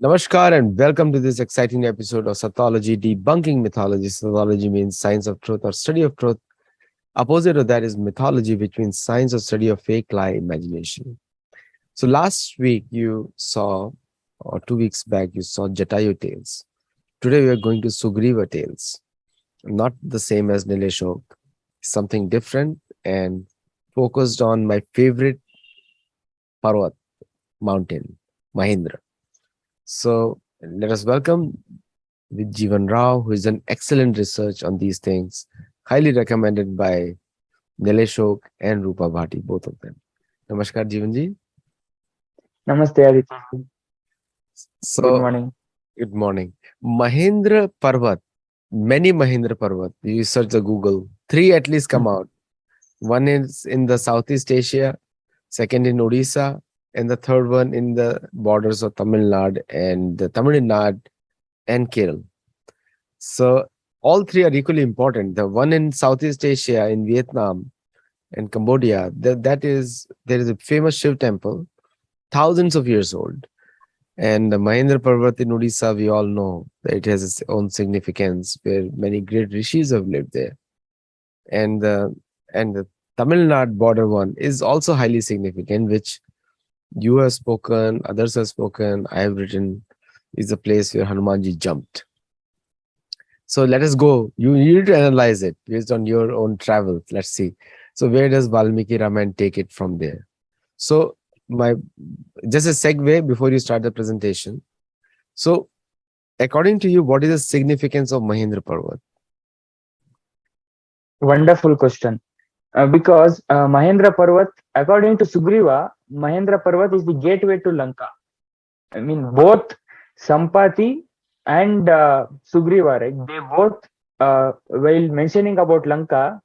Namaskar and welcome to this exciting episode of Sattology, debunking mythology. Sattology means science of truth or study of truth. Opposite of that is mythology, which means science or study of fake lie imagination. So last week you saw, or 2 weeks back, you saw Jatayu tales. Today we are going to Sugriva tales. Not the same as Nileshok, something different and focused on my favorite Parvat mountain, Mahendra. So let us welcome with Jeevan Rao, who is an excellent research on these things, highly recommended by Nileshok and Rupa Bhati, both of them. Namaskar, Jeevan ji. Namaste, Aditya. Good So, morning. good morning. Mahendra Parvat, many Mahendra Parvat. You search the Google, three at least come out. One is in the Southeast Asia, second in Odisha, and the third one in the borders of Tamil Nadu and Kerala. So all three are equally important. The one in Southeast Asia, in Vietnam and Cambodia, that is there is a famous Shiv temple, thousands of years old. And the Mahendra Parvat in Odisha, we all know that it has its own significance, where many great rishis have lived there. And the Tamil Nadu border one is also highly significant, which you have spoken, others have spoken, I have written, is a place where Hanumanji jumped. So let us go. You need to analyze it based on your own travels. Let's see. So where does Valmiki Ramayan take it from there? So my just a segue before you start the presentation. So according to you, what is the significance of Mahendra Parvat? Wonderful question. Because Mahendra Parvat, according to Sugriva, Mahendra Parvat is the gateway to Lanka. I mean, both Sampati and Sugriva, right? They both, while mentioning about Lanka,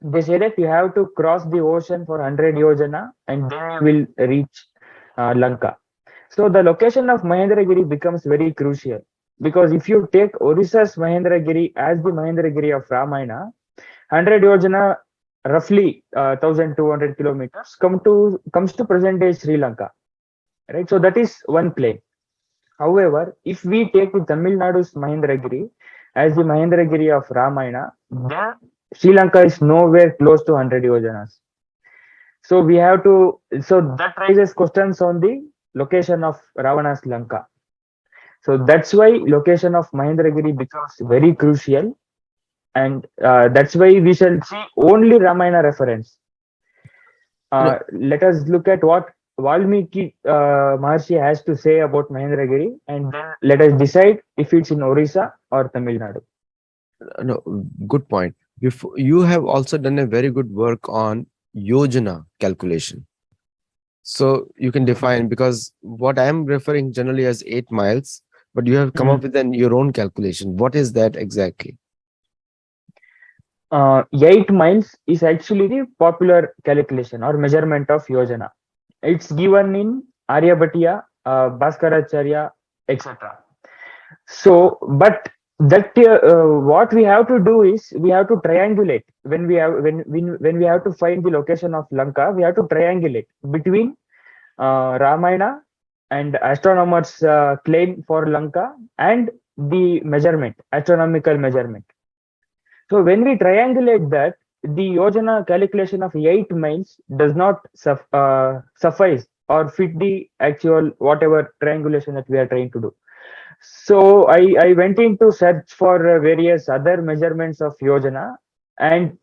they say that you have to cross the ocean for 100 yojana and then you will reach Lanka. So the location of Mahendragiri becomes very crucial because if you take Odisha's Mahendragiri as the Mahendragiri of Ramayana, 100 yojana, roughly 1,200 kilometers, comes to present day Sri Lanka, right? So that is one plane. However, if we take the Tamil Nadu's Mahendragiri as the Mahendragiri of Ramayana, then Sri Lanka is nowhere close to 100 yojanas. So we have to, so that raises questions on the location of Ravana's Lanka. So that's why location of Mahendragiri becomes very crucial, and that's why we shall see only Ramayana reference. You know, Let us look at what Valmiki Maharshi has to say about Mahendragiri, and then let us decide if it's in Orissa or Tamil Nadu. no, good point. You have also done a very good work on yojana calculation. So you can define, because what I am referring generally as 8 miles, but you have come up Mm. with your own calculation. What is that exactly? 8 miles is actually the popular calculation or measurement of yojana. It's given in Aryabhatiya, Bhaskaracharya, etc. So, but that what we have to do is we have to triangulate when we have when we have to find the location of Lanka. We have to triangulate between Ramayana and astronomers' claim for Lanka and the measurement, astronomical measurement. So when we triangulate that, the Yojana calculation of 8 miles does not suffice or fit the actual whatever triangulation that we are trying to do. So I went into search for various other measurements of Yojana, and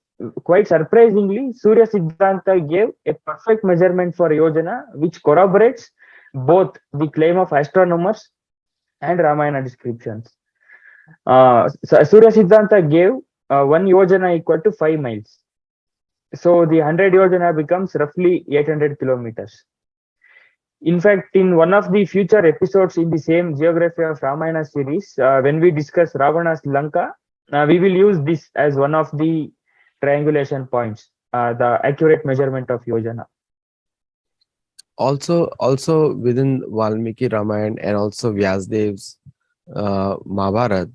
quite surprisingly, Surya Siddhanta gave a perfect measurement for Yojana, which corroborates both the claim of astronomers and Ramayana descriptions. Surya Siddhanta gave 1 yojana equal to 5 miles. So the 100 yojana becomes roughly 800 kilometers. In fact, in one of the future episodes in the same Geography of Ramayana series, when we discuss Ravana's Lanka, we will use this as one of the triangulation points, the accurate measurement of yojana. Also within Valmiki Ramayana and also Vyasdev's Mahabharata,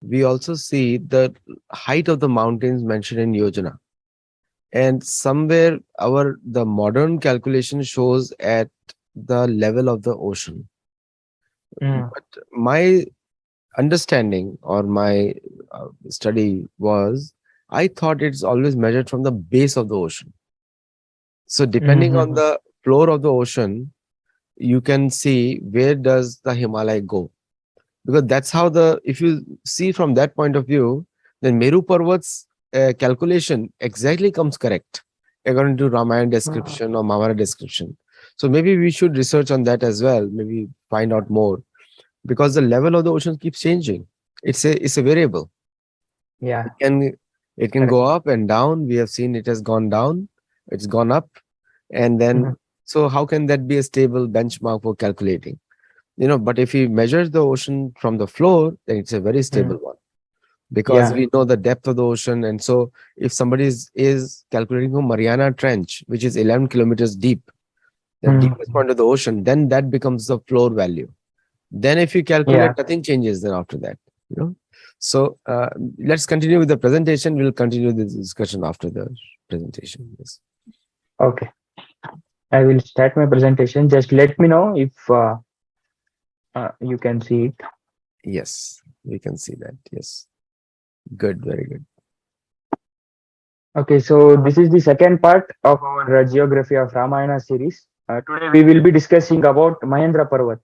we also see the height of the mountains mentioned in Yojana. And somewhere the modern calculation shows at the level of the ocean. Mm. But my understanding or my study was, I thought it's always measured from the base of the ocean. So depending on Mm-hmm. the floor of the ocean, you can see where does the Himalaya go, because that's how the, if you see from that point of view, then Meru Parvat's calculation exactly comes correct according to Ramayana description or Mahabharata description. So maybe we should research on that as well, maybe find out more, because the level of the ocean keeps changing. It's a variable. Yeah, It can it can correct. go up and down. We have seen it has gone down, it's gone up, and Mhm. then, so how can that be a stable benchmark for calculating? But if we measure the ocean from the floor, then it's a very stable Mm. one, because Yeah. we know the depth of the ocean. And so if somebody is calculating from Mariana Trench, which is 11 kilometers deep, the deepest Mm. point of the ocean, then that becomes the floor value. Then if you calculate, Yeah. nothing changes then after that. you know so let's continue with the presentation. We'll continue this discussion after the presentation. Yes. Okay. I will start my presentation. Just let me know if you can see it. Yes, we can see that. Yes, good, very good. Okay, so this is the second part of our Geography of Ramayana series. Today we will be discussing about Mahendra Parvat,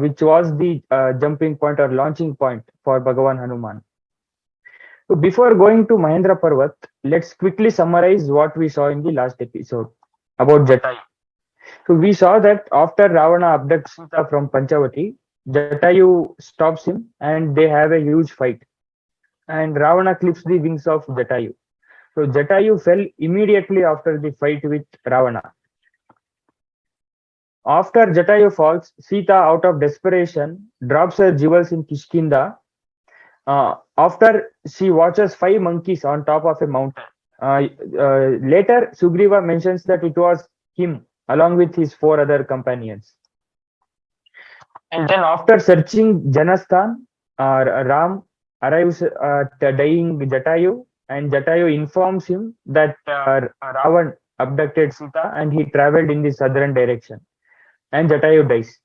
which was the jumping point or launching point for Bhagavan Hanuman. So before going to Mahendra Parvat, let's quickly summarize what we saw in the last episode about Jatayu. So we saw that after Ravana abducts Sita from Panchavati, Jatayu stops him and they have a huge fight. And Ravana clips the wings of Jatayu. So Jatayu fell immediately after the fight with Ravana. After Jatayu falls, Sita, out of desperation, drops her jewels in Kishkinda. After she watches five monkeys on top of a mountain. Later, Sugriva mentions that it was him along with his four other companions. And then, after searching Janasthan, Ram arrives at the dying Jatayu, and Jatayu informs him that Ravan abducted Sita and he traveled in the southern direction. And Jatayu dies.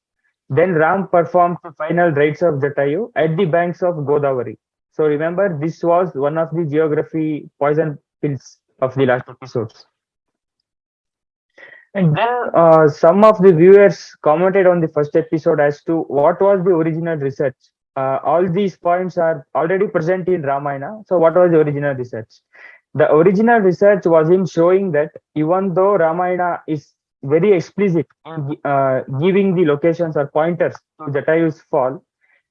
Then Ram performs the final rites of Jatayu at the banks of Godavari. So remember, this was one of the geography poison pills of the last episodes. And then some of the viewers commented on the first episode as to what was the original research. All these points are already present in Ramayana. So what was the original research? The original research was in showing that even though Ramayana is very explicit in giving the locations or pointers to Jatayu's fall,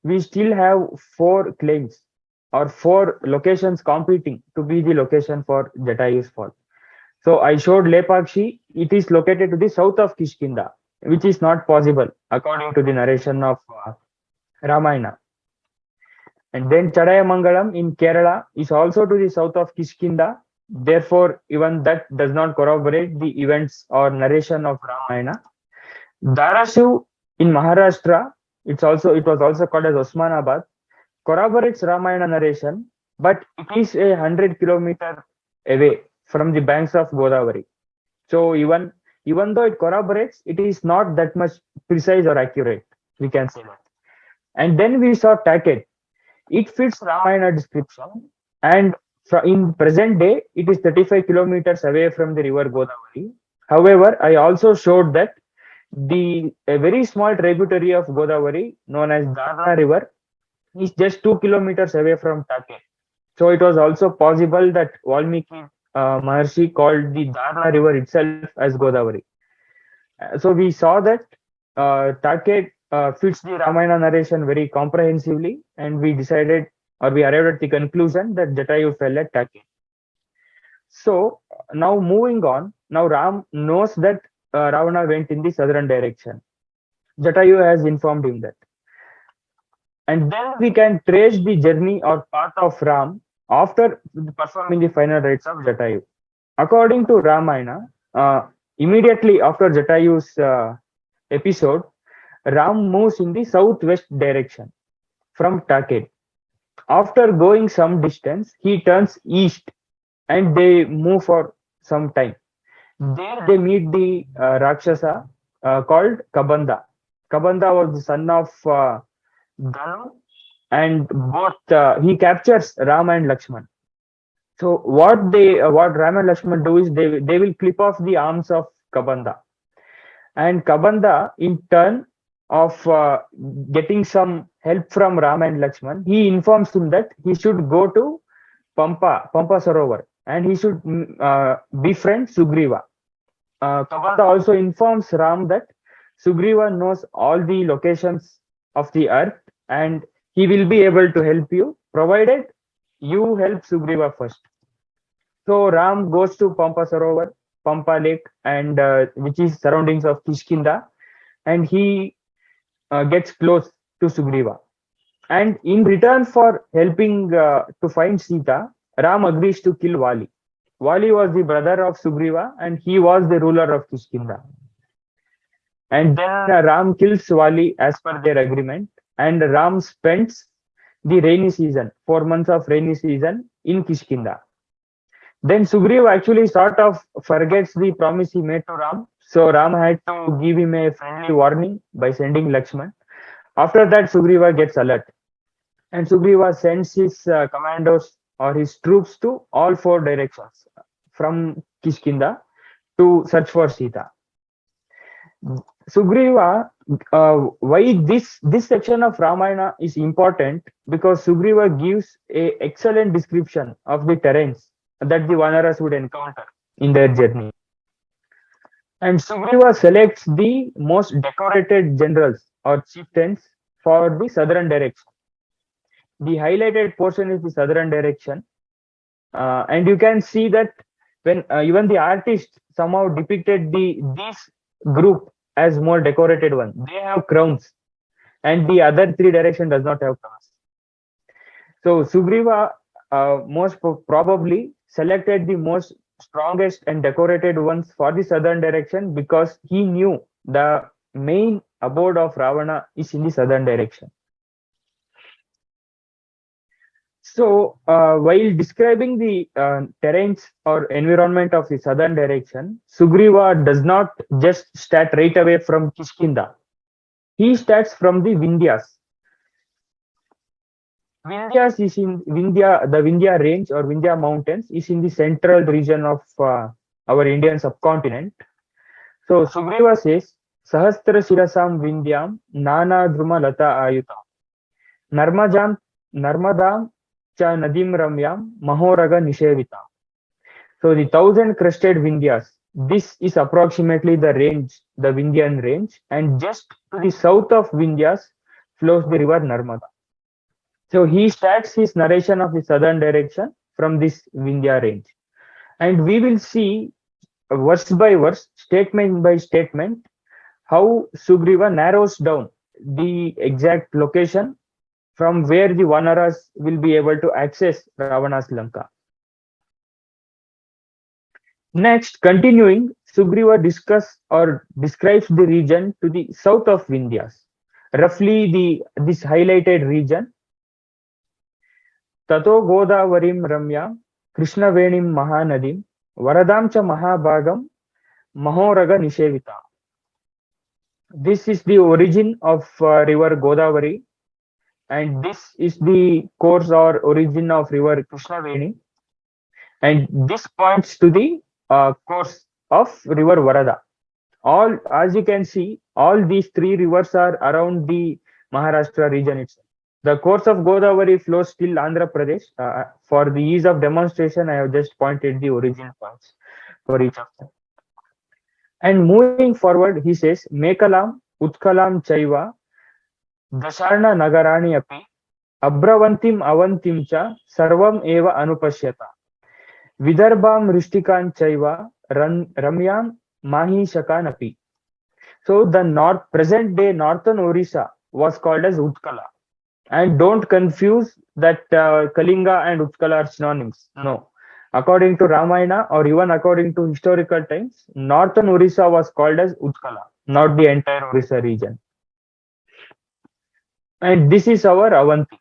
we still have four claims or four locations competing to be the location for Jatayu's fall. So I showed Lepakshi. It is located to the south of Kishkinda, which is not possible according to the narration of Ramayana. And then Chadayamangalam in Kerala is also to the south of Kishkinda. Therefore, even that does not corroborate the events or narration of Ramayana. Dharashiv in Maharashtra, it was also called as Osmanabad, corroborates Ramayana narration, but it is 100 kilometers away from the banks of Godavari. So even though it corroborates, it is not that much precise or accurate. We can say that. And then we saw Taked. It fits Ramayana description, and in present day, it is 35 kilometers away from the river Godavari. However, I also showed that the a very small tributary of Godavari, known as Dharna River, is just 2 kilometers away from Take. So it was also possible that Valmiki Maharshi called the Dharna River itself as Godavari. So we saw that Take fits the Ramayana narration very comprehensively, and we decided or we arrived at the conclusion that Jatayu fell at Take. So now moving on, now Ram knows that Ravana went in the southern direction. Jatayu has informed him that. And then we can trace the journey or path of Ram after performing the final rites of Jatayu. According to Ramayana, immediately after Jatayu's episode, Ram moves in the southwest direction from Taked. After going some distance, he turns east and they move for some time. There they meet the Rakshasa called Kabanda. Kabanda was the son of Dhanu, and both he captures Ram and Lakshman. So what Ram and Lakshman do is they will clip off the arms of Kabanda, and Kabanda in turn of getting some help from Ram and Lakshman, he informs him that he should go to Pampa Sarovar, and he should befriend Sugriva. Kabanda also informs Ram that Sugriva knows all the locations of the earth, and he will be able to help you provided you help Sugriva first. So Ram goes to Pampa Sarovar, Pampa Lake, and which is surroundings of Kishkinda, and he gets close to Sugriva. And in return for helping to find Sita, Ram agrees to kill Vali. Vali was the brother of Sugriva, and he was the ruler of Kishkinda. And then Ram kills Vali as per their agreement, and Ram spends the rainy season, 4 months of rainy season in Kishkinda. Then Sugriva actually sort of forgets the promise he made to Ram. So Ram had to give him a friendly warning by sending Lakshman. After that, Sugriva gets alert, and Sugriva sends his commandos or his troops to all four directions from Kishkinda to search for Sita. Sugriva, why this section of Ramayana is important, because Sugriva gives a excellent description of the terrains that the Vanaras would encounter in their journey. And Sugriva selects the most decorated generals or chieftains for the southern direction. The highlighted portion is the southern direction, and you can see that when even the artist somehow depicted this group as more decorated one. They have crowns, and the other three direction does not have crowns. So Sugriva probably selected the most strongest and decorated ones for the southern direction, because he knew the main abode of Ravana is in the southern direction. So, while describing the terrains or environment of the southern direction, Sugriva does not just start right away from Kishkinda. He starts from the Vindhyas. Vindhyas is in Vindhya, the Vindhya range or Vindhya mountains is in the central region of our Indian subcontinent. So, Sugriva says, Sahasra Shirasam Vindhyam Nana Druma Lata Ayutam Narmajam Narmadam Cha Nadim Ramyam Mahoraga Nishevita. So the thousand crested Vindhyas, this is approximately the range, the Vindhyan range, and just to the south of Vindhyas flows the river Narmada. So he starts his narration of the southern direction from this Vindhya range. And we will see verse by verse, statement by statement, how Sugriva narrows down the exact location from where the Vanaras will be able to access Ravana's Lanka. Next, continuing, Sugriva describes the region to the south of Vindhyas, roughly this highlighted region. Tato Godavarim Ramya Krishnavenim Mahanadim Varadam cha Mahabhagam Mahoraga Nishevita. This is the origin of river Godavari, and this is the course or origin of river Krishnaveni, and this points to the course of river Varada. All, as you can see, all these three rivers are around the Maharashtra region itself. The course of Godavari flows till Andhra Pradesh. For the ease of demonstration, I have just pointed the origin points for each of them. And moving forward, he says, Mekalam, Utkalam Chaiva, Dasharna Nagarani Api, Abravantim Avantim cha Sarvam Eva Anupashyata. Vidarbham Rishtikan Chaiva, Ramyam Mahi Shakan Api. So the present day northern Orissa was called as Utkala. And don't confuse that Kalinga and Utkala are synonyms. No. According to Ramayana or even according to historical times, northern Orissa was called as Utkala, not the entire Orissa region. And this is our Avanti,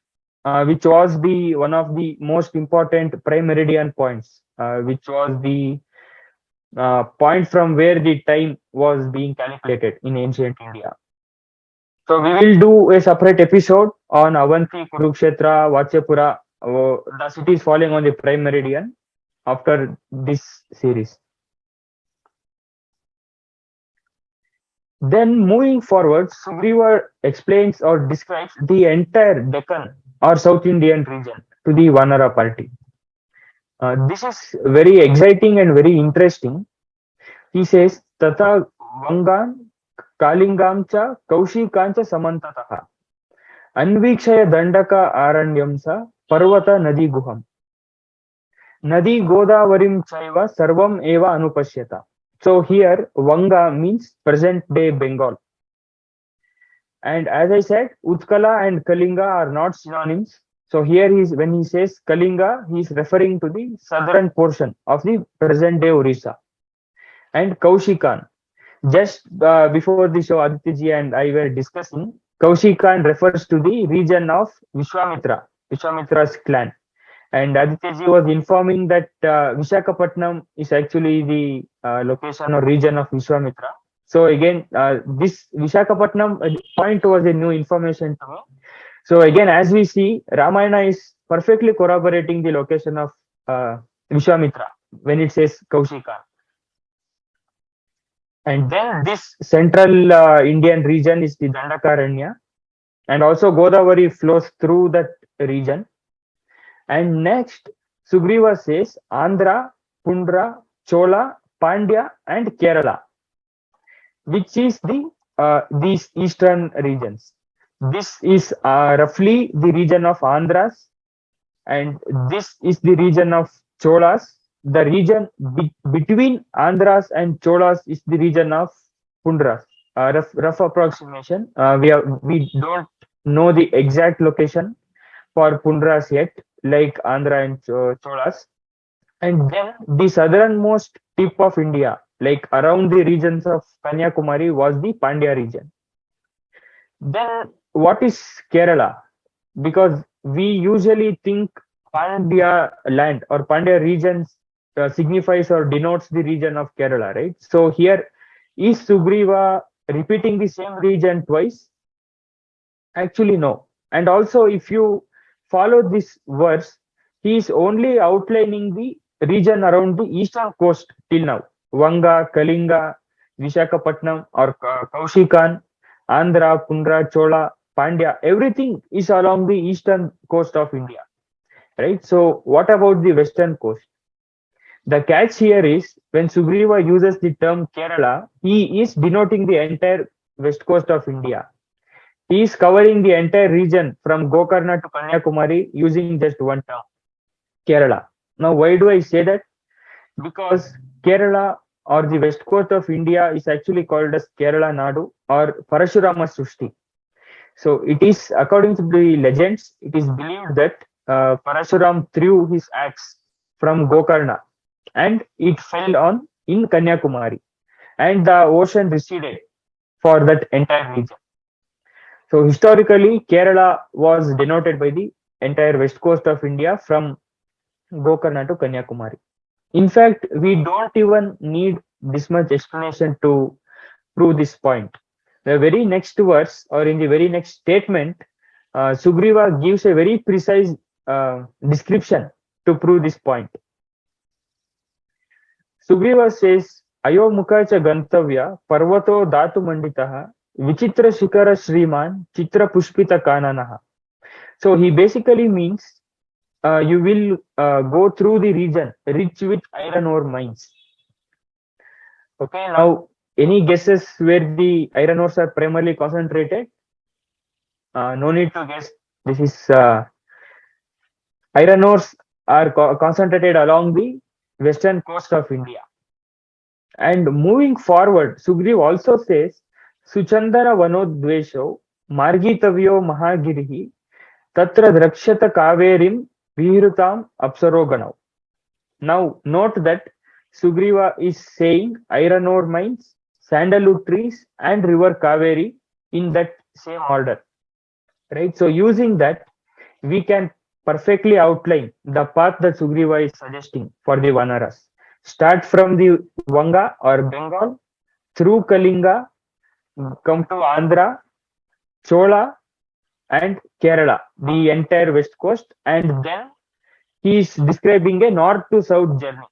which was the one of the most important prime meridian points, which was the point from where the time was being calculated in ancient India. So we will do a separate episode on Avanti, Kurukshetra, Vachapura, the cities falling on the prime meridian after this series. Then moving forward, Sugriva explains or describes the entire Deccan or South Indian region to the Vanara party. This is very exciting and very interesting. He says, Tata Vangan Kalingam cha Kaushikam cha Samantataha Anvikshaya Dandaka Aranyam sa Parvata Nadi Guham Nadi Godavarim Chaiva Sarvam Eva Anupashyata. So here Vanga means present day Bengal. And as I said, Utkala and Kalinga are not synonyms. So here when he says Kalinga, he is referring to the southern portion of the present day Orissa. And Kaushikan, just before the show, Aditya and I were discussing, Kaushikan refers to the region of Vishwamitra's clan. And Aditya was informing that Vishakhapatnam is actually the location or region of Vishwamitra. So again, this Vishakhapatnam point was a new information to me. So again, as we see, Ramayana is perfectly corroborating the location of Vishwamitra when it says Kaushika. And then this central Indian region is the Dandakaranya, and also Godavari flows through that region. And next, Sugriva says Andhra, Pundra, Chola, Pandya, and Kerala, which is the these eastern regions. This is roughly the region of Andhras, and this is the region of Cholas. The region between Andhras and Cholas is the region of Pundras. Rough approximation. We don't know the exact location for Pundras yet, like Andhra and Cholas. And then the southernmost tip of India, like around the regions of Kanyakumari, was the Pandya region. Then what is Kerala? Because we usually think Pandya land or Pandya regions signifies or denotes the region of Kerala, right? So here is Sugriva repeating the same region twice? Actually, no. And also, if you follow this verse, he is only outlining the region around the eastern coast till now. Vanga, Kalinga, Vishakhapatnam, or Kaushikan, Andhra, Pundra, Chola, Pandya, everything is along the eastern coast of India, right? So, what about the western coast? The catch here is when Sugriva uses the term Kerala, he is denoting the entire west coast of India. He is covering the entire region from Gokarna to Kanyakumari using just one term, Kerala. Now, why do I say that? Because Kerala or the west coast of India is actually called as Kerala Nadu or Parashurama Sushti. So it is, according to the legends, it is believed that Parashuram threw his axe from Gokarna and it fell on in Kanyakumari, and the ocean receded for that entire region. So historically, Kerala was denoted by the entire west coast of India from Gokarna to Kanyakumari. In fact, we don't even need this much explanation to prove this point. The very next verse or in the very next statement, Sugriva gives a very precise description to prove this point. Sugriva says, Ayo mukha cha gantavya parvato dhatu manditaha vichitra shikara shriman chitra pushpita kananaha. So he basically means you will go through the region rich with iron ore mines. Okay, now any guesses where the iron ores are primarily concentrated? No need to guess. This is iron ores are concentrated along the western coast of India. And moving forward, Sugriv also says, Suchandara vanodvesho margitavyo mahagirihi tatra drakshata kaverim vihirutam apsaroganau. Now, note that Sugriva is saying iron ore mines, sandalwood trees, and river Kaveri in that same order. Right? So, using that, we can perfectly outline the path that Sugriva is suggesting for the Vanaras. Start from the Vanga or Bengal, through Kalinga, come to Andhra, Chola, and Kerala, the entire west coast. And then he is describing a north to south journey,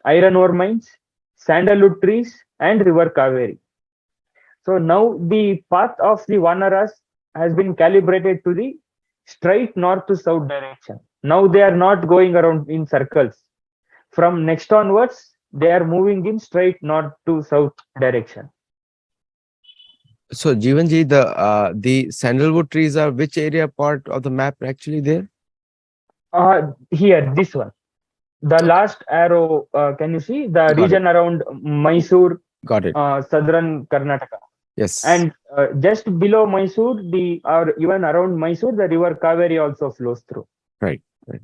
iron ore mines, sandalwood trees, and river Kaveri. So now the path of the Vanaras has been calibrated to the straight north to south direction. Now they are not going around in circles. From next onwards, they are moving in straight north to south direction. So, Jeevanji, the sandalwood trees are which area part of the map actually there? Here, this one. The Okay, last arrow, can you see the got it. region around Mysore, Got it. southern Karnataka? Yes. And just below Mysore, or even around Mysore, the river Kaveri also flows through. Right. Right.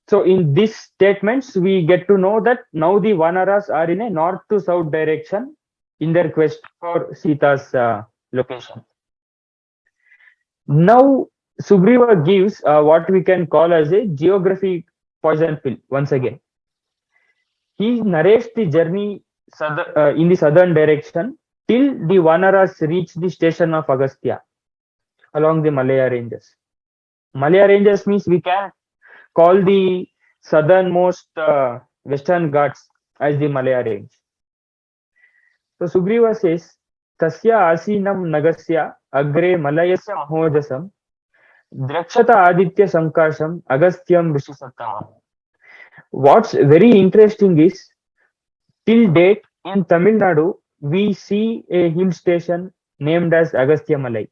So in these statements, we get to know that now the Vanaras are in a north to south direction in their quest for Sita's location. Now, Sugriva gives what we can call as a geography poison pill once again. He narrates the journey in the southern direction till the Vanaras reach the station of Agastya along the Malaya Ranges. Malaya Ranges means we can call the southernmost western Ghats as the Malaya Range. So Sugriva says, Tasya asinam nagasya agre malayasya mahojasam drakshata aditya sankasham agastyam rishisattama. What's very interesting is, till date in Tamil Nadu, we see a hill station named as Agastya Malai.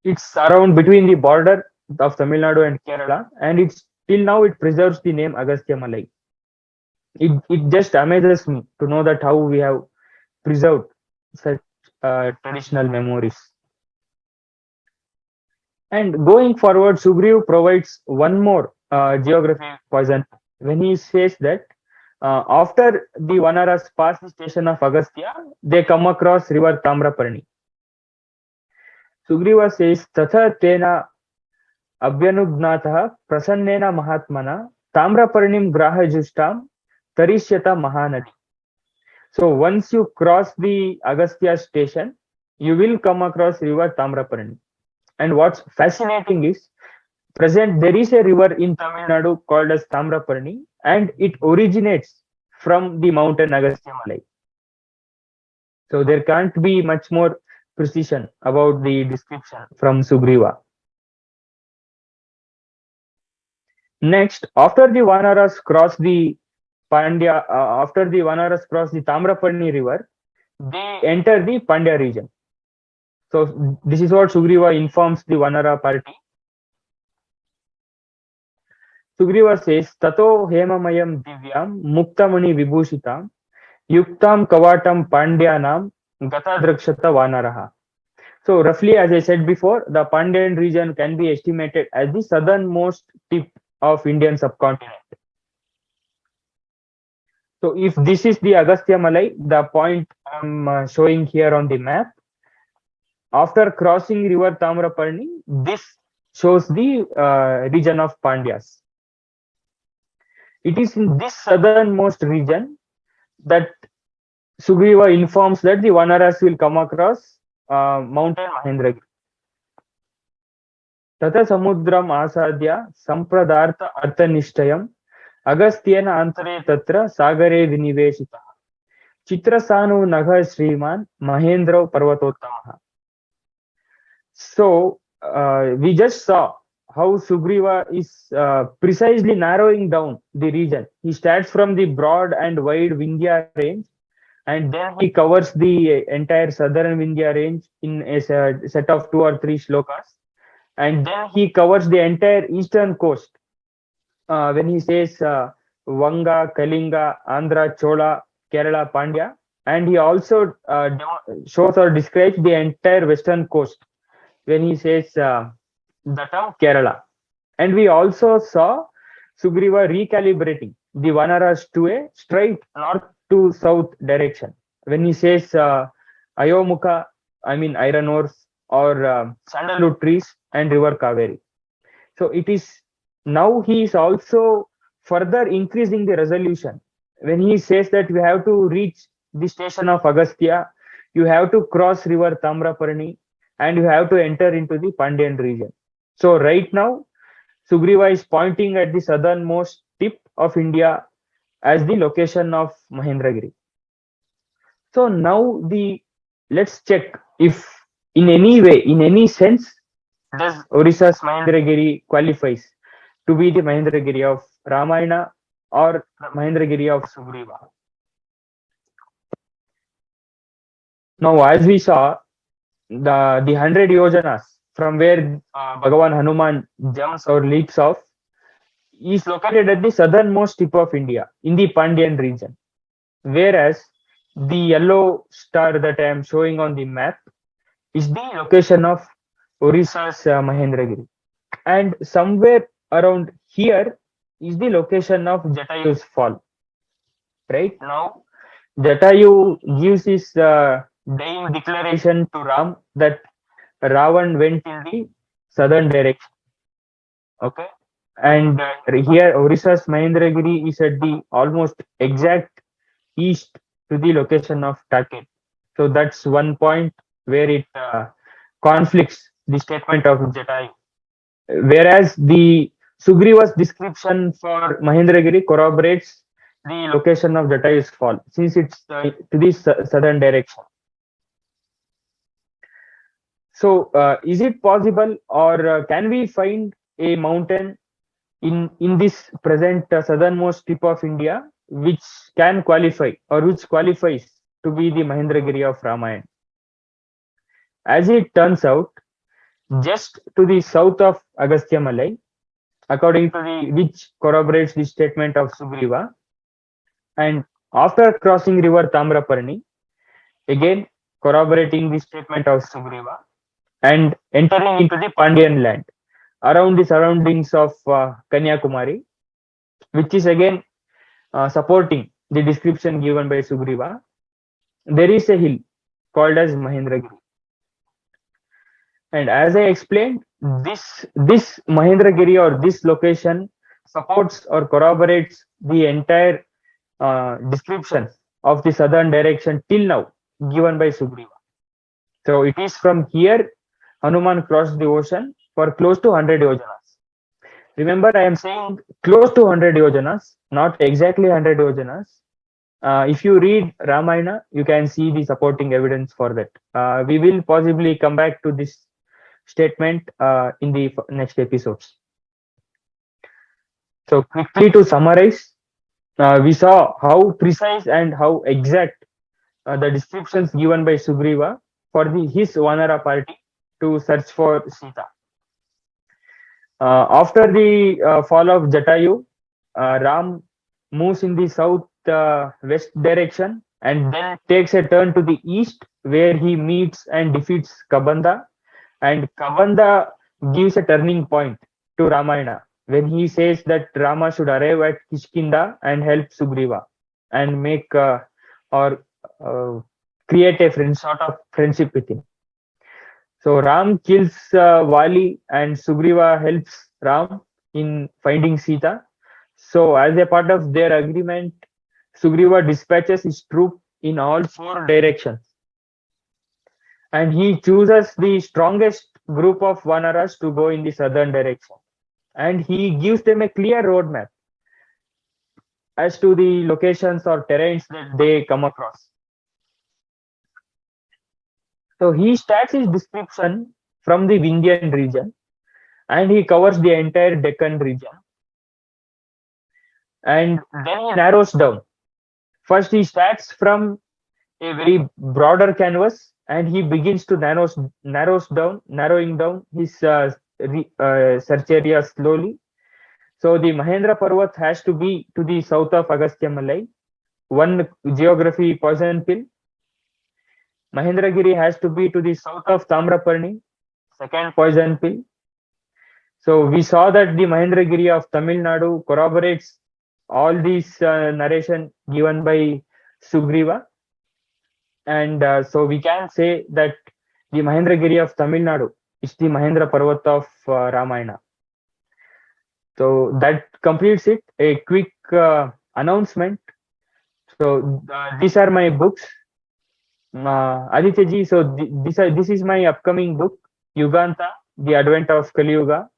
It's around between the border of Tamil Nadu and Kerala, and it's till now it preserves the name Agastya Malai. It just amazes me to know that how we have preserved such traditional memories. And going forward, Sugriv provides one more geography poison when he says that after the Vanaras pass the station of Agastya, they come across river Tamraparni. Sugriva says, Tatha tena abhyanugnatah prasannena mahatmana Tamraparnim grahajustam tarishyata mahanadi. So once you cross the Agastya station, you will come across river Tamraparni. And what's fascinating is, present there is a river in Tamil Nadu called as Tamraparni, and it originates from the mountain Agastya Malai. So there can't be much more precision about the description from Sugriva. Next, after the Vanaras cross the Tamraparni river, they enter the Pandya region. So this is what Sugriva informs the Vanara party. Sugriva says, Tato hemamayam divyam muktamuni vibhushitam yuktam kavatam pandyanam gata drakshata vanaraha. So roughly, as I said before, the Pandyan region can be estimated as the southernmost tip of Indian subcontinent. So if this is the Agastya Malai, the point I'm showing here on the map, after crossing river Tamraparni, this shows the region of Pandyas. It is in this southernmost region that Sugriva informs that the Vanaras will come across mountain Mahendragiri. Tata samudram asadya sampradartha arthanishchayam Agasthyena antare tatra sagare viniveshita Chitrasanu nagha Sriman Mahendra Parvatottamaha. So we just saw how Sugriva is precisely narrowing down the region. He starts from the broad and wide Vindhya range, and then he covers the entire southern Vindhya range in a set of 2 or 3 shlokas, and then he covers the entire eastern coast when he says Vanga, Kalinga, Andhra, Chola, Kerala, Pandya, and he also shows or describes the entire western coast when he says the term Kerala. And we also saw Sugriva recalibrating the Vanaras to a straight north to south direction when he says Ayomukha, I mean iron ores, or sandalwood trees and river Kaveri. So it is now he is also further increasing the resolution when he says that we have to reach the station of Agastya you have to cross river Tamraparni, and you have to enter into the Pandyan region. So right now, Sugriva is pointing at the southernmost tip of India as the location of Mahendragiri. So now the let's check if in any way, in any sense, does Odisha's Mahendragiri qualifies to be the Mahendragiri of Ramayana or Mahendragiri of Sugriva. Now, as we saw, the 100 yojanas from where Bhagavan Hanuman jumps or leaps off is located at the southernmost tip of India in the Pandyan region. Whereas the yellow star that I am showing on the map is the location of Odisha's Mahendragiri. And somewhere around here is the location of Jatayu's fall. Right now, Jatayu gives his dying declaration to Ram that Ravan went in the southern direction. Okay, and here Odisha's Mahendragiri is at the almost exact east to the location of Taket. So that's one point where it conflicts the statement of Jatayu. Whereas the Sugriva's description for Mahendragiri corroborates the location of Jatayu's fall since it's to the southern direction. So, is it possible, or can we find a mountain in this present southernmost tip of India which can qualify or which qualifies to be the Mahendragiri of Ramayana? As it turns out, just to the south of Agastya Malai, according to the which corroborates the statement of Sugriva, and after crossing river Tamraparni, again corroborating the statement of Sugriva, and entering into the Pandyan land around the surroundings of Kanyakumari, which is again supporting the description given by Sugriva, there is a hill called as Mahendragiri. And as I explained, this Mahendragiri or this location supports or corroborates the entire description of the southern direction till now given by Sugriva. So it is from here Hanuman crossed the ocean for close to 100 yojanas. Remember, I am saying close to 100 yojanas, not exactly 100 yojanas. If you read Ramayana, you can see the supporting evidence for that. We will possibly come back to this statement in the next episodes. So, quickly to summarize, we saw how precise and how exact the descriptions given by Sugriva for his Vanara party to search for Sita. After the fall of Jatayu, Ram moves in the south west direction and then takes a turn to the east where he meets and defeats Kabanda. And Kabanda gives a turning point to Ramayana when he says that Rama should arrive at Kishkinda and help Sugriva and make or create a sort of friendship with him. So Ram kills Vali and Sugriva helps Ram in finding Sita. So as a part of their agreement, Sugriva dispatches his troop in all four directions. And he chooses the strongest group of Vanaras to go in the southern direction. And he gives them a clear roadmap as to the locations or terrains that they come across. So he starts his description from the Vindhyan region and he covers the entire Deccan region. And then he narrows down. First, he starts from a very broader canvas and he begins to narrowing down his search area slowly. So the Mahendra Parvat has to be to the south of Agastya Malai, one geography poison pill. Mahendragiri has to be to the south of Tamraparni, second poison pill. So we saw that the Mahendragiri of Tamil Nadu corroborates all these narration given by Sugriva. And so we can say that the Mahendragiri of Tamil Nadu is the Mahendra Parvat of Ramayana. So that completes it. A quick announcement. So these are my books. Aditya ji, so this is my upcoming book, Yuganta, The Advent of Kali Yuga.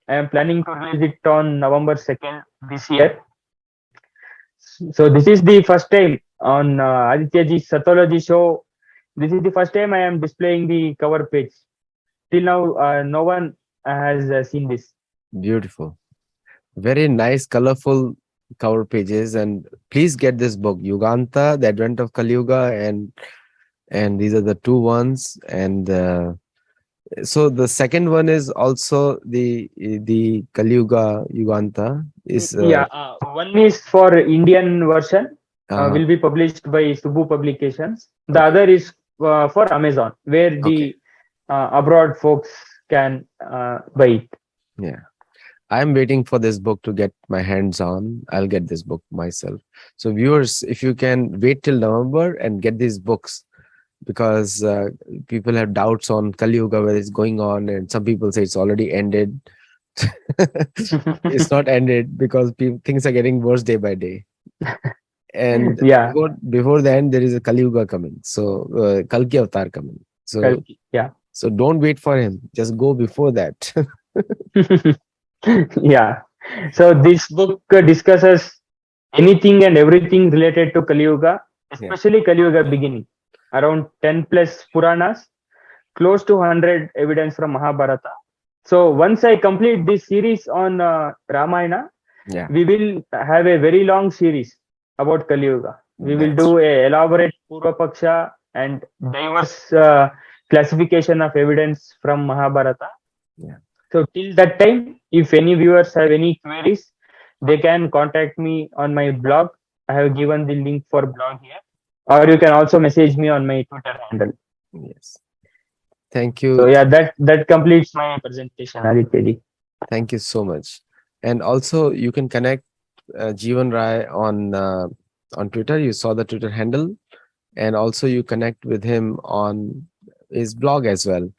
I am planning to release it on November 2nd this year. So this is the first time on Aditya ji Sattology show. This is the first time I am displaying the cover page. Till now, no one has seen this. Beautiful. Very nice, colorful cover pages. And please get this book, Yuganta, The Advent of Kali Yuga, and these are the two ones. And so the second one is also the Kali Yuga Yuganta is Yeah, one is for Indian version, uh, will be published by Subbu Publications. The okay. other is for Amazon, where Okay. the abroad folks can buy it. Yeah. I'm waiting for this book to get my hands on. I'll get this book myself. So viewers, if you can wait till November and get these books, because people have doubts on Kali Yuga, whether it's going on, and some people say it's already ended. It's not ended because things are getting worse day by day. And Yeah, before the end, there is a Kali Yuga coming. So Kalki Avatar coming. So Kalki. Yeah. so don't wait for him. Just go before that. Yeah. So this book discusses anything and everything related to Kali Yuga, Yeah. especially Kali Yuga beginning. Around 10 plus Puranas, close to 100 evidence from Mahabharata. So once I complete this series on Ramayana, Yeah. we will have a very long series about Kali Yuga. We will That's do a elaborate Purva Paksha and diverse classification of evidence from Mahabharata. yeah. So till that time, if any viewers have any queries, they can contact me on my blog. I have given the link for blog here, or you can also message me on my Twitter handle. Yes. Thank So you. yeah, that completes my presentation, Aditya ji. Thank you so much. And also, you can connect Jeevan Rai on Twitter. You saw the Twitter handle, and also you connect with him on his blog as well.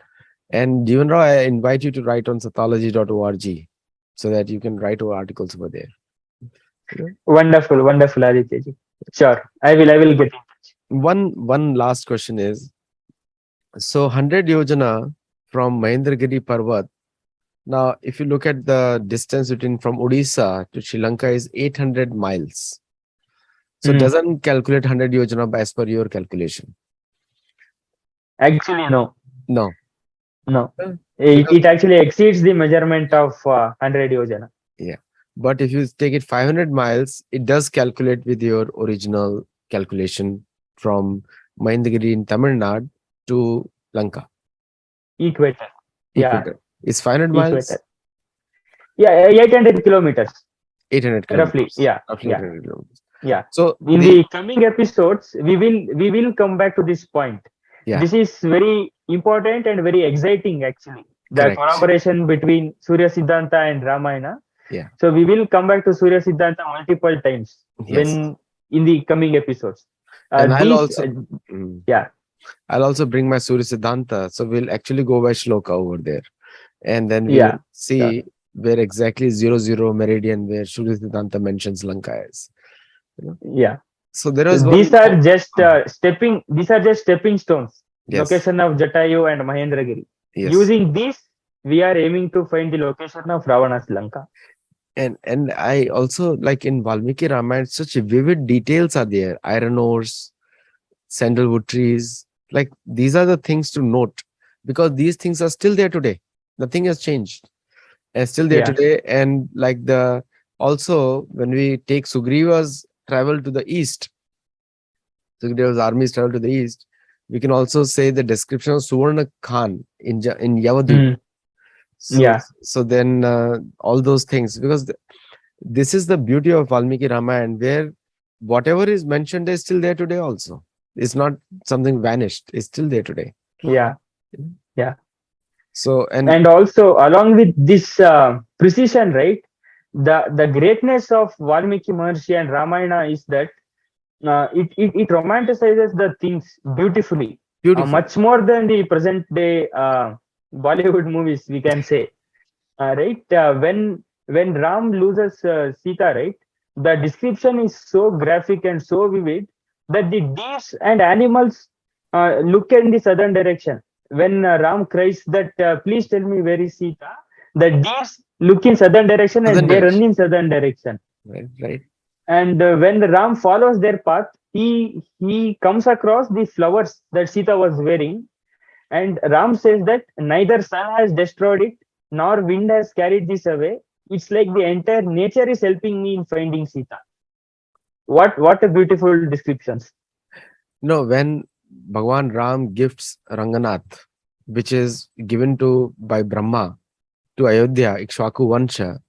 And Jeevan Rao, I invite you to write on sattology.org so that you can write our articles over there. You know? Wonderful, wonderful, Aditya ji. Sure, I will get in touch. One last question is, so 100 yojana from Mahendragiri Parvat. Now, if you look at the distance between from Odisha to Sri Lanka is 800 miles. So Hmm. doesn't calculate 100 yojana as per your calculation. Actually, no, No. no. Uh, It, Because it actually exceeds the measurement of 100 yojana. yeah. But if you take it 500 miles, it does calculate with your original calculation from Mahendagiri in Tamil Nadu to Lanka, Equator. Yeah, equator. It's 500 equator. miles, Yeah, 800 kilometers, 800 roughly. kilometers, Yeah, roughly yeah. 800 kilometers. Yeah, So in the coming episodes we will come back to this point. yeah, This is very important and very exciting, actually, the correct. collaboration between Surya Siddhanta and Ramayana. Yeah, So we will come back to Surya Siddhanta multiple times yes. when in the coming episodes. And I'll These also, mm, Yeah, I'll also bring my Surya Siddhanta. So we'll actually go by Shloka over there. And then we will yeah, sure. see where exactly 00 meridian where Surya Siddhanta mentions Lanka is. You know? Yeah. So there So was these one. are just stepping stones. Yes, Location of Jatayu and Mahendragiri. yes. Using these, we are aiming to find the location of Ravana's Lanka. And I also like in Valmiki Ramayana, such vivid details are there. Iron ores, sandalwood trees. Like these are the things to note because these things are still there today. Nothing has changed. And still there Yeah. today. And like the also when we take Sugriva's travel to the east, Sugriva's armies travel to the east, we can also say the description of Suvarna Khan in Yavadvip. Mm, So yeah. so then all those things because this is the beauty of Valmiki Ramayana, where whatever is mentioned is still there today also. It's not something vanished, it's still there today. Yeah. Yeah. So, and And also, along with this precision, right? The greatness of Valmiki Maharshi and Ramayana is that it romanticizes the things beautifully, beautifully. much more than the present day Bollywood movies, we can say. Right? When Ram loses Sita, right? The description is so graphic and so vivid that the deers and animals look in the southern direction. When Ram cries that, please tell me where is Sita, the deers look in southern direction Southern and they run direction. in southern direction. Right, right. And when the Ram follows their path, he comes across the flowers that Sita was wearing. And Ram says that neither sun has destroyed it, nor wind has carried this away. It's like the entire nature is helping me in finding Sita. What a beautiful descriptions. When Bhagwan Ram gifts Ranganath, which is given to by Brahma to Ayodhya, Ikshvaku Vansha,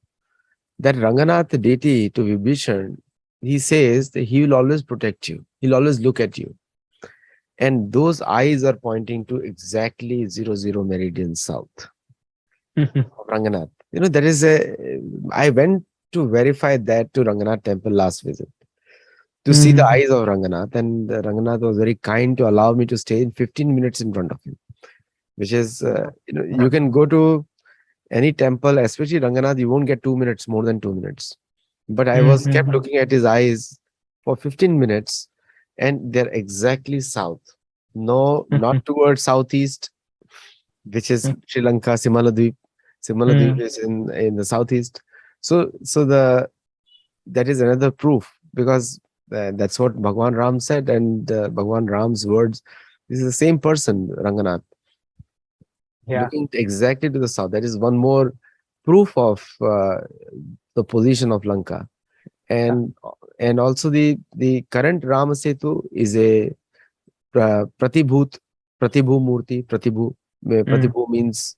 that Ranganath deity to Vibhishan, he says that he will always protect you. He'll always look at you. And those eyes are pointing to exactly 00 meridian south of Ranganath. There is I went to verify that to Ranganath temple last visit to see the Mhm. eyes of Ranganath. And Ranganath was very kind to allow me to stay in 15 minutes in front of him, which is, you can go to any temple, especially Ranganath, you won't get 2 minutes, more than 2 minutes. But I was kept Mhm. looking at his eyes for 15 minutes, and they're exactly south. No, not towards southeast, which is Sri Lanka, Simaladweep. Simaladweep Mhm. is in the southeast. So that is another proof, because that's what Bhagwan Ram said, and Bhagwan Ram's words. This is the same person, Ranganath, Yeah. looking exactly to the south. That is one more proof of the position of Lanka. Yeah. And also the current Rama Setu is a Pratibhut, Pratibhu Murti. Mm. Pratibhu means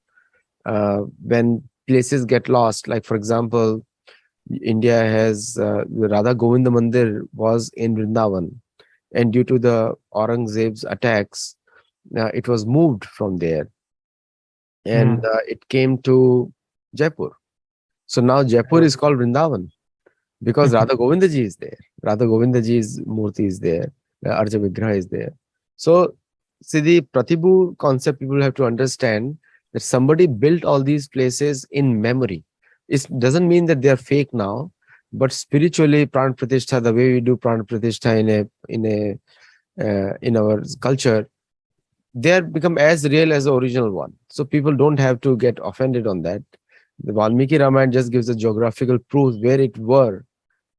when places get lost. Like, for example, India has the Radha Govinda Mandir was in Vrindavan, and due to the Aurangzeb's attacks, it was moved from there, and Mm. it came to Jaipur. So now Jaipur is called Vrindavan because Radha Govindaji is there. Radha Govindaji's Murti is there. Arja Vigraha is there. So, see, the Pratibhu concept, people have to understand that somebody built all these places in memory. It doesn't mean that they are fake now, but spiritually, Pran Pratishtha, the way we do Pran Pratishtha in our culture, they are become as real as the original one. So people don't have to get offended on that. The Valmiki Ramayana just gives a geographical proof where it were.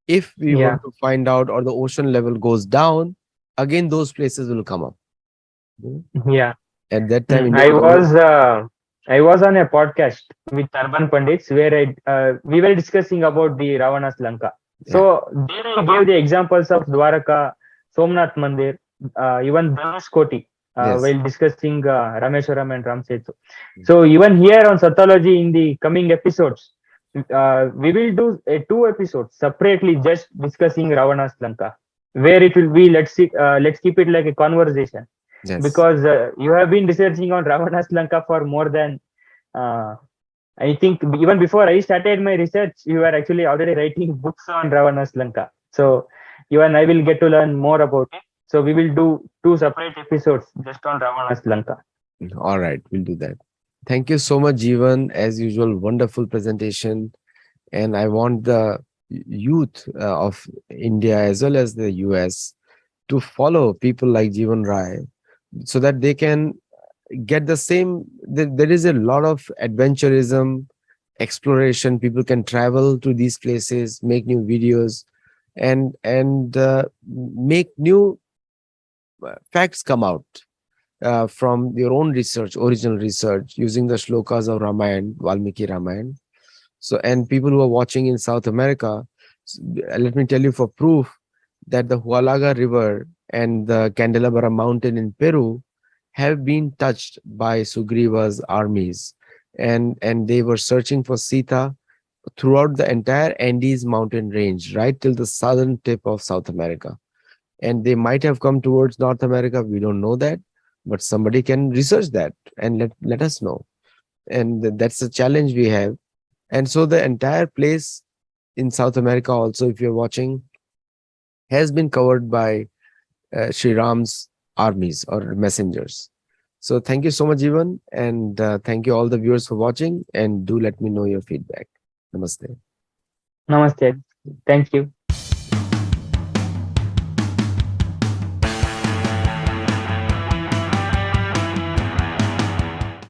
If we were Yeah. to find out, or the ocean level goes down, again those places will come up. Mm. Yeah. At that time, Mm. India was already. I was on a podcast with Urban Pandits where we were discussing about the Ravana's Lanka. Yeah. So there I gave the examples of Dwaraka, Somnath Mandir, even Dhanushkoti, Yes. while discussing Rameshwaram and Ramsetu. So even here on Sattology in the coming episodes, we will do two episodes separately just discussing Ravana's Lanka, where it will be, let's keep it like a conversation, Yes. because you have been researching on Ravana's Lanka for more than, uh, I think, even before I started my research, you were actually already writing books on Ravana's Lanka. So even I will get to learn more about it. So we will do two separate episodes just on Ravana's Lanka. All right, we'll do that. Thank you so much, Jeevan. As usual, wonderful presentation. And I want the youth of India as well as the US to follow people like Jeevan Rai, so that they can get the same. There is a lot of adventurism, exploration. People can travel to these places, make new videos, and make new facts come out from your own research, original research, using the shlokas of Ramayan, Valmiki Ramayan. So, and people who are watching in South America, let me tell you for proof that the Hualaga River and the Candelabra Mountain in Peru have been touched by Sugriva's armies, and they were searching for Sita throughout the entire Andes mountain range, right till the southern tip of South America. And they might have come towards North America. We don't know that, but somebody can research that and let us know. And that's the challenge we have. And so the entire place in South America, also, if you're watching, has been covered by Sri Ram's armies or messengers. So thank you so much, Ivan, and thank you all the viewers for watching. And do let me know your feedback. Namaste. Namaste. Thank you.